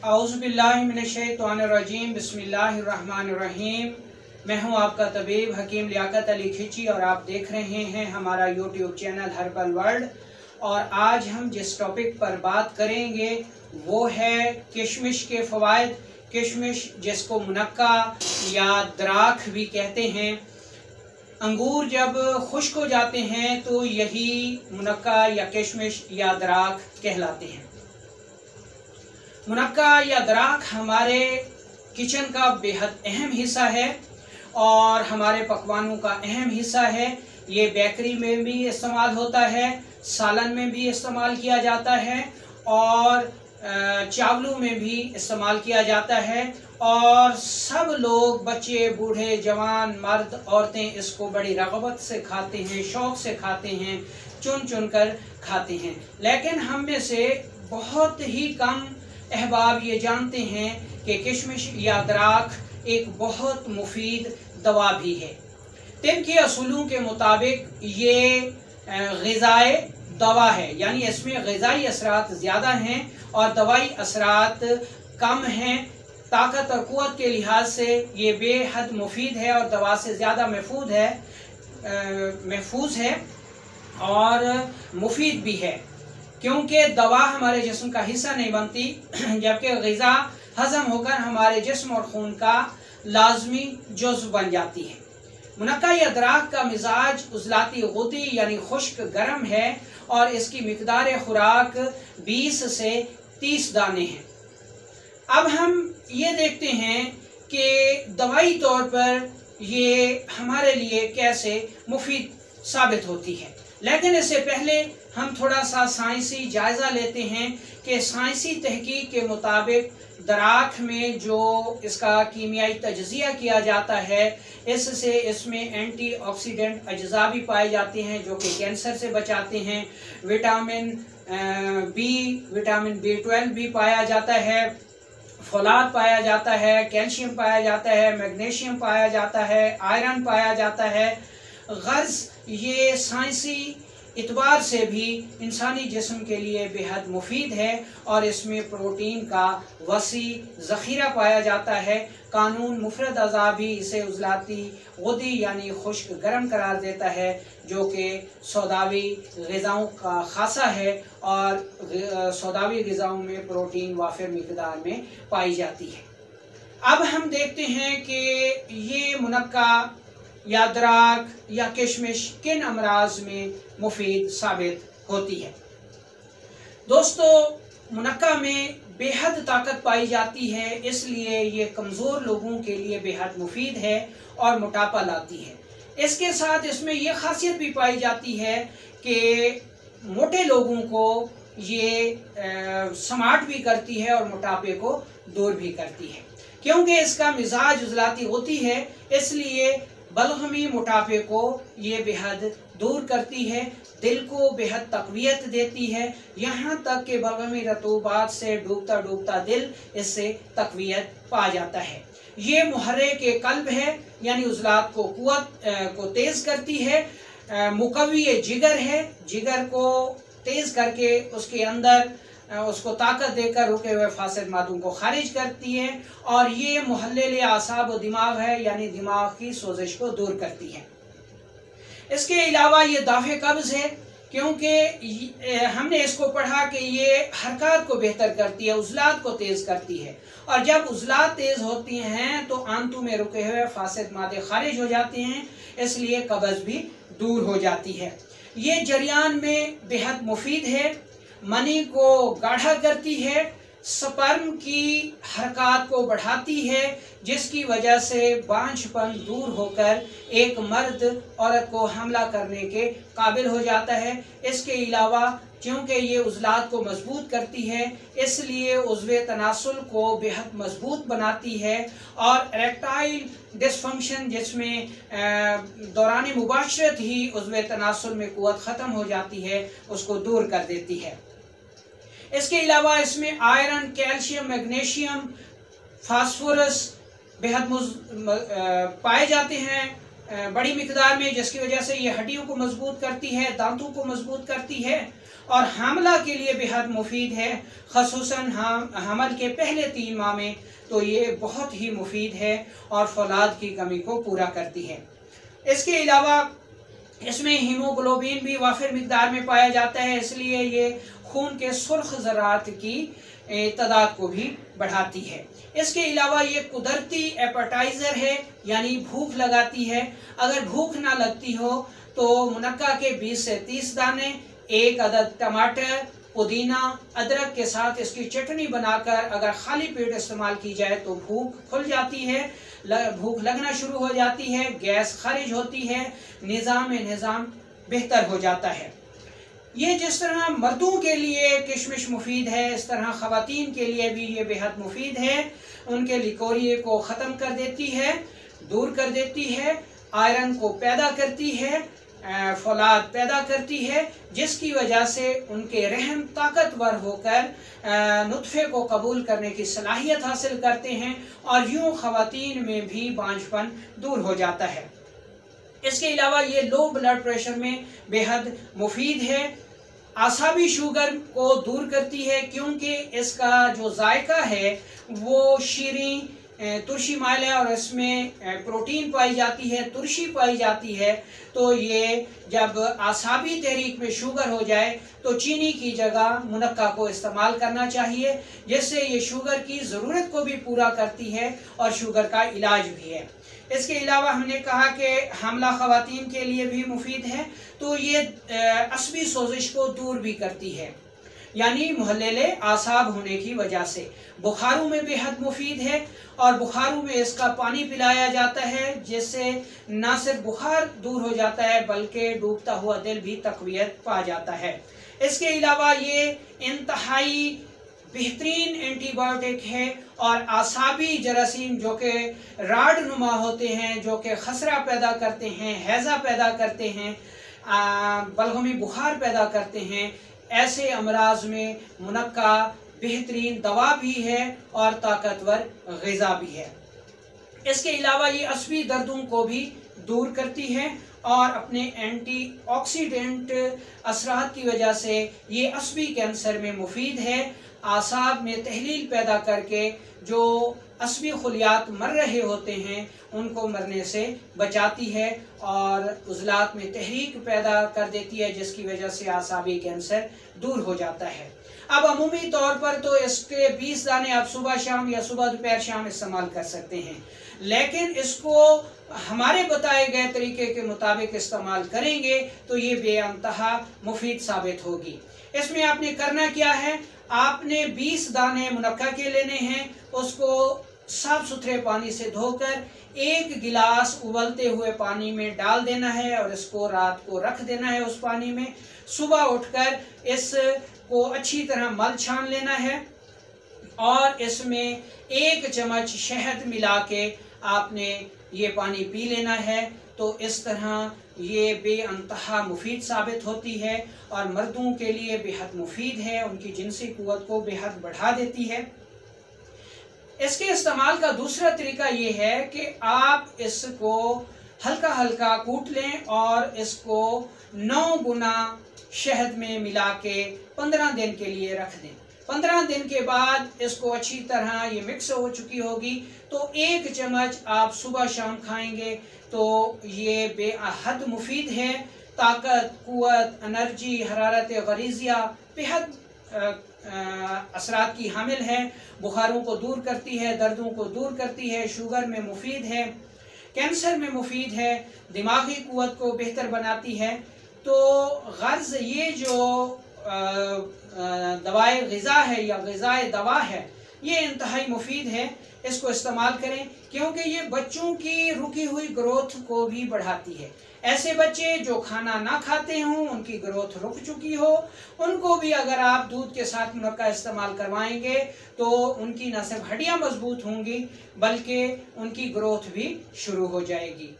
औज़ुबिल्लाहिमिनश्शैतानिर्रजीम बिस्मिल्लाहिर्रहमानिर्रहीम। मैं हूं आपका तबीब हकीम लियाकत अली खिची और आप देख रहे हैं हमारा यूट्यूब चैनल हर्बल वर्ल्ड। और आज हम जिस टॉपिक पर बात करेंगे वो है किशमिश के फ़वाइद। किशमिश जिसको मुनक्का या दराख भी कहते हैं। अंगूर जब खुश्क हो जाते हैं तो यही मुनक्का या किशमिश या दराख कहलाते हैं। मुनक्का या दराख हमारे किचन का बेहद अहम हिस्सा है और हमारे पकवानों का अहम हिस्सा है। ये बेकरी में भी इस्तेमाल होता है, सालन में भी इस्तेमाल किया जाता है और चावलों में भी इस्तेमाल किया जाता है। और सब लोग, बच्चे, बूढ़े, जवान, मर्द, औरतें इसको बड़ी रग़बत से खाते हैं, शौक़ से खाते हैं, चुन चुन कर खाते हैं। लेकिन हम में से बहुत ही कम अहबाब ये जानते हैं कि किशमिश या दराख एक बहुत मुफीद दवा भी है। तिब के असूलों के मुताबिक ये ग़िज़ाए दवा है, यानी इसमें ग़िज़ाई असरात ज़्यादा हैं और दवाई असरात कम हैं। ताकत और क़ुव्वत के लिहाज से ये बेहद मुफीद है और दवा से ज़्यादा महफूज है और मुफीद भी है, क्योंकि दवा हमारे जिस्म का हिस्सा नहीं बनती, जबकि ग़िज़ा हज़म होकर हमारे जिस्म और खून का लाजमी जुज़्व बन जाती है। मुनक्का या दराख का मिजाज उज़लाती गुदी यानी खुश्क गर्म है और इसकी मिक़दार खुराक 20 से 30 दाने हैं। अब हम ये देखते हैं कि दवाई तौर पर ये हमारे लिए कैसे मुफीद साबित होती है। लेकिन इससे पहले हम थोड़ा सा साइंसी जायज़ा लेते हैं कि साइंसी तहकीक के मुताबिक दराख में जो इसका कीमियाई तजज़िया किया जाता है, इससे इसमें एंटीऑक्सीडेंट अज्जा भी पाए जाते हैं जो कि कैंसर से बचाते हैं। विटामिन B12 भी पाया जाता है, फौलाद पाया जाता है, कैल्शियम पाया जाता है, मैग्नीशियम पाया जाता है, आयरन पाया जाता है। गर्ज़ ये साइंसी इतबार से भी इंसानी जिस्म के लिए बेहद मुफीद है और इसमें प्रोटीन का वसी ज़ख़ीरा पाया जाता है। कानून मुफरद अज़ा भी इसे उज़लाती गुदी यानी खुश्क गर्म करार देता है, जो कि सौदावी ग़िज़ाओं का खासा है और सौदावी ग़िज़ाओं में प्रोटीन वाफिर मिक़दार में पाई जाती है। अब हम देखते हैं कि ये मुनक्का या दराख या किशमिश किन अमराज में मुफीद साबित होती है। दोस्तों, मुनक्का में बेहद ताकत पाई जाती है, इसलिए ये कमज़ोर लोगों के लिए बेहद मुफीद है और मोटापा लाती है। इसके साथ इसमें यह खासियत भी पाई जाती है कि मोटे लोगों को ये स्मार्ट भी करती है और मोटापे को दूर भी करती है। क्योंकि इसका मिजाज उज़लाती होती है, इसलिए बलगमी मोटापे को ये बेहद दूर करती है, दिल को बेहद तक़वियत देती है। यहाँ तक कि बलगमी रतूबात से डूबता डूबता दिल इससे तक़वियत पा जाता है। ये मुहर्रिक क़ल्ब है, यानी उज़लात को क़ुव्वत को तेज़ करती है। मुक़व्वी जिगर है, जिगर को तेज़ करके उसके अंदर उसको ताकत देकर रुके हुए फासिद मादों को खारिज करती है। और ये मुहल्लिल आसाब व दिमाग है, यानी दिमाग की सोजिश को दूर करती है। इसके अलावा ये दाफ़े कब्ज़ है, क्योंकि हमने इसको पढ़ा कि ये हरकत को बेहतर करती है, उज़लात को तेज़ करती है। और जब उज़लात तेज़ होती हैं तो आंतों में रुके हुए फासिद मादे खारिज हो जाते हैं, इसलिए कब्ज़ भी दूर हो जाती है। ये जरियान में बेहद मुफीद है, मनी को गाढ़ा करती है, स्पर्म की हरकत को बढ़ाती है, जिसकी वजह से बांझपन दूर होकर एक मर्द औरत को हमला करने के काबिल हो जाता है। इसके अलावा क्योंकि ये उज़लात को मजबूत करती है, इसलिए उज़्वे तनासुल को बेहद मजबूत बनाती है और इरेक्टाइल डिसफंक्शन, जिसमें दौरान मुबाशरत ही उज़्वे तनासुल में क़ुव्वत ख़त्म हो जाती है, उसको दूर कर देती है। इसके अलावा इसमें आयरन, कैल्शियम, मैग्नीशियम, फास्फोरस बेहद पाए जाते हैं बड़ी मिकदार में, जिसकी वजह से ये हड्डियों को मजबूत करती है, दांतों को मजबूत करती है और हामला के लिए बेहद मुफीद है, ख़ुसूसन हमल के पहले 3 माह में तो ये बहुत ही मुफीद है और फौलाद की कमी को पूरा करती है। इसके अलावा इसमें हीमोग्लोबिन भी वाफिर मिकदार में पाया जाता है, इसलिए ये खून के सुर्ख ज़रात की तादाद को भी बढ़ाती है। इसके अलावा ये कुदरती एपेटाइज़र है, यानी भूख लगाती है। अगर भूख ना लगती हो तो मुनक्का के 20 से 30 दाने, 1 अदद टमाटर, पुदीना, अदरक के साथ इसकी चटनी बनाकर अगर खाली पेट इस्तेमाल की जाए तो भूख खुल जाती है, भूख लगना शुरू हो जाती है, गैस खारिज होती है, निज़ाम बेहतर हो जाता है। ये जिस तरह मर्दों के लिए किशमिश मुफीद है, इस तरह ख़वातीन के लिए भी ये बेहद मुफीद है। उनके लिकोरिए को ख़त्म कर देती है, दूर कर देती है, आयरन को पैदा करती है, फौलाद पैदा करती है, जिसकी वजह से उनके रहम ताकतवर होकर नुत्फ़े को कबूल करने की सलाहियत हासिल करते हैं और यूँ ख़वातीन में भी बांझपन दूर हो जाता है। इसके अलावा ये लो ब्लड प्रेशर में बेहद मुफीद है। आसाबी शुगर को दूर करती है, क्योंकि इसका जो जायका है वो शीरीं तुरशी माइल है और इसमें प्रोटीन पाई जाती है, तुरशी पाई जाती है। तो ये जब आसाबी तहरीक में शुगर हो जाए तो चीनी की जगह मुनक्का को इस्तेमाल करना चाहिए, जिससे ये शुगर की ज़रूरत को भी पूरा करती है और शुगर का इलाज भी है। इसके अलावा हमने कहा कि हमला ख़वातीन के लिए भी मुफीद है, तो ये असबी सोजिश को दूर भी करती है, यानी मुहल्लिल आसाब होने की वजह से। बुखारों में बेहद मुफीद है और बुखारों में इसका पानी पिलाया जाता है, जिससे न सिर्फ बुखार दूर हो जाता है बल्कि डूबता हुआ दिल भी तक़वियत पा जाता है। इसके अलावा ये इंतहाई बेहतरीन एंटीबायोटिक है और आसाबी जरासीम जो कि राड नुमा होते हैं, जो कि खसरा पैदा करते हैं, हैज़ा पैदा करते हैं, बलगमी बुखार पैदा करते हैं, ऐसे अमराज में मुनक्का बेहतरीन दवा भी है और ताकतवर ग़िज़ा भी है। इसके अलावा ये असबी दर्दों को भी दूर करती है और अपने एंटीऑक्सीडेंट असरात की वजह से ये असबी कैंसर में मुफीद है। आसाब में तहलील पैदा करके जो असबी खुलियात मर रहे होते हैं उनको मरने से बचाती है और उज़लात में तहरीक पैदा कर देती है, जिसकी वजह से आसाबी कैंसर दूर हो जाता है। अब अमूमी तौर पर तो इसके 20 दाने आप सुबह शाम या सुबह दोपहर शाम इस्तेमाल कर सकते हैं, लेकिन इसको हमारे बताए गए तरीके के मुताबिक इस्तेमाल करेंगे तो ये बेअंतहा मुफीद साबित होगी। इसमें आपने करना क्या है, आपने 20 दाने मुनक्का के लेने हैं, उसको साफ सुथरे पानी से धोकर 1 गिलास उबलते हुए पानी में डाल देना है और इसको रात को रख देना है उस पानी में। सुबह उठकर इसको अच्छी तरह मल छान लेना है और इसमें 1 चम्मच शहद मिला के आपने ये पानी पी लेना है। तो इस तरह ये बेअंतहा मुफीद साबित होती है और मर्दों के लिए बेहद मुफीद है, उनकी जिनसी कुव्वत को बेहद बढ़ा देती है। इसके इस्तेमाल का दूसरा तरीका ये है कि आप इसको हल्का हल्का कूट लें और इसको 9 गुना शहद में मिला के 15 दिन के लिए रख दें। 15 दिन के बाद इसको अच्छी तरह ये मिक्स हो चुकी होगी तो 1 चम्मच आप सुबह शाम खाएंगे तो ये बेहद मुफीद है। ताकत, कुव्वत, एनर्जी, हरारत गरीज़िया बेहद असरात की हामिल है। बुखारों को दूर करती है, दर्दों को दूर करती है, शुगर में मुफीद है, कैंसर में मुफीद है, दिमागी कुव्वत को बेहतर बनाती है। तो गर्ज़ ये जो दवाए ग़िज़ा है या ग़िज़ाए दवा है ये इंतहाई मुफीद है, इसको इस्तेमाल करें क्योंकि ये बच्चों की रुकी हुई ग्रोथ को भी बढ़ाती है। ऐसे बच्चे जो खाना ना खाते हों, उनकी ग्रोथ रुक चुकी हो, उनको भी अगर आप दूध के साथ मुनक्का इस्तेमाल करवाएंगे तो उनकी न सिर्फ हड्डियां मजबूत होंगी बल्कि उनकी ग्रोथ भी शुरू हो जाएगी।